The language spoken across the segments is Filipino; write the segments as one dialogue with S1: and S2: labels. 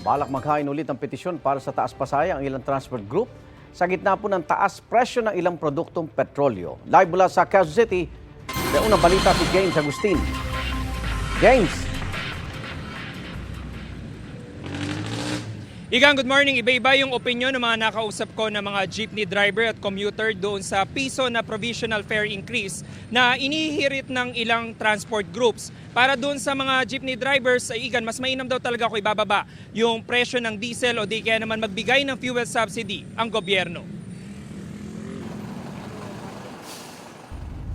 S1: Balak maghain ulit ng petisyon para sa taas pasaya ang ilang transport group sa gitna po ng taas presyo ng ilang produktong petrolyo. Live mula sa Quezon City, may unang balita si James Agustin. James!
S2: Igang, good morning. Iba-iba yung opinion ng mga nakausap ko na mga jeepney driver at commuter doon sa piso na provisional fare increase na inihirit ng ilang transport groups. Para doon sa mga jeepney drivers, Igan, mas mainam daw talaga ko ibababa yung presyo ng diesel o di kaya naman magbigay ng fuel subsidy ang gobyerno.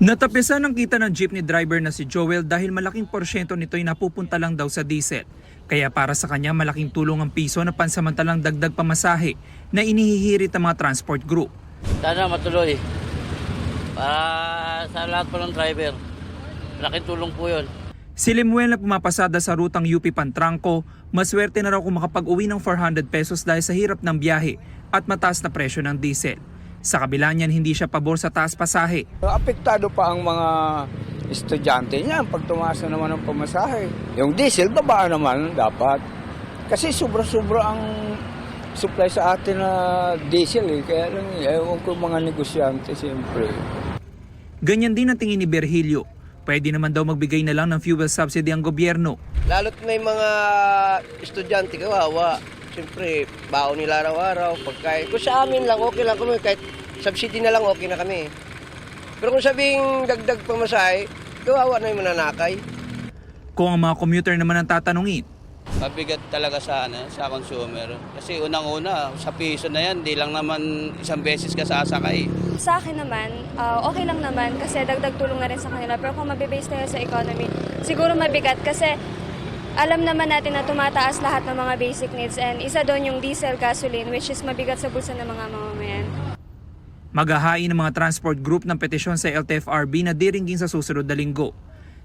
S2: Natapisan ang kita ng jeepney driver na si Joel dahil malaking porsyento nito'y napupunta lang daw sa diesel. Kaya para sa kanya malaking tulong ang piso na pansamantalang dagdag pamasahe na inihihirit ng mga transport group.
S3: Sana matuloy para sa lahat po ng driver. Malaking tulong po yun.
S2: Si Limuel na pumapasada sa rutang UP Pantranco, maswerte na raw kung makapag-uwi ng 400 pesos dahil sa hirap ng biyahe at mataas na presyo ng diesel. Sa kabila niyan, hindi siya pabor sa taas pasahe.
S4: Apektado pa ang mga estudyante niyan pag tumaas na naman ang pamasahe. Yung diesel, babaan naman dapat. Kasi sobra-sobra ang supply sa atin na diesel eh. Kaya lang, ewan ko mga negosyante siyempre.
S2: Ganyan din ang tingin ni Virgilio. Pwede naman daw magbigay na lang ng fuel subsidy ang gobyerno.
S5: Lalo't may mga estudyante kawawa. Siyempre, baon nila araw-araw, pagkain. Kung sa amin lang, okay lang kami. Kahit subsidy na lang, okay na kami. Pero kung sabing dagdag pamasahe, kawawa na yung mananakay.
S2: Kung ang mga commuter naman ang tatanungin,
S3: Mabigat talaga sa consumer. Kasi unang-una, sa piso na yan, di lang naman isang beses ka sasakay.
S6: Sa akin naman, okay lang naman kasi dagdag tulong na rin sa kanila. Pero kung mabibase tayo sa economy, siguro mabigat kasi alam naman natin na tumataas lahat ng mga basic needs and isa doon yung diesel, gasoline, which is mabigat sa bulsa ng mga mamamayan.
S2: maghahain ng mga transport group ng petisyon sa LTFRB na diringgin sa susunod na linggo.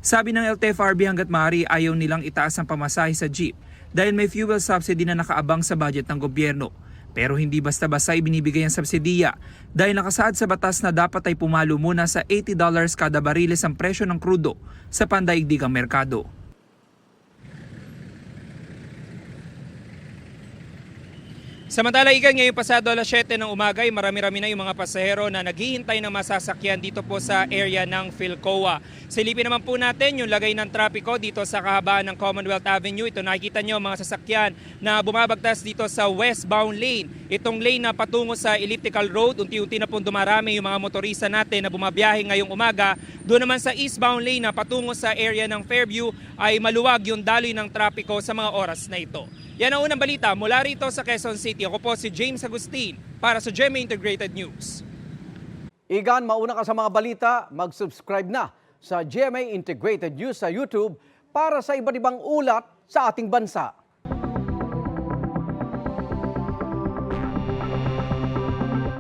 S2: Sabi ng LTFRB hanggat maaari ayaw nilang itaas ang pamasahe sa jeep dahil may fuel subsidy na nakaabang sa budget ng gobyerno. Pero hindi basta-basta ibinibigay ang subsidiya dahil nakasaad sa batas na dapat ay pumalo muna sa $80 kada bariles ang presyo ng krudo sa pandaigdigang merkado. Samantala, Igan, ngayong pasado alas 7 ng umaga ay marami-rami na yung mga pasahero na naghihintay ng masasakyan dito po sa area ng Philcoa. Silipin naman po natin yung lagay ng trapiko dito sa kahabaan ng Commonwealth Avenue. Ito nakikita nyo mga sasakyan na bumabagtas dito sa westbound lane. Itong lane na patungo sa Elliptical Road, unti-unti na po dumarami yung mga motorista natin na bumabiyahe ngayong umaga. Doon naman sa eastbound lane na patungo sa area ng Fairview ay maluwag yung daloy ng trapiko sa mga oras na ito. Yan ang unang balita mula rito sa Quezon City. Ako po si James Agustin para sa GMA Integrated News.
S1: Igan, mauna ka sa mga balita, mag-subscribe na sa GMA Integrated News sa YouTube para sa iba't ibang ulat sa ating bansa.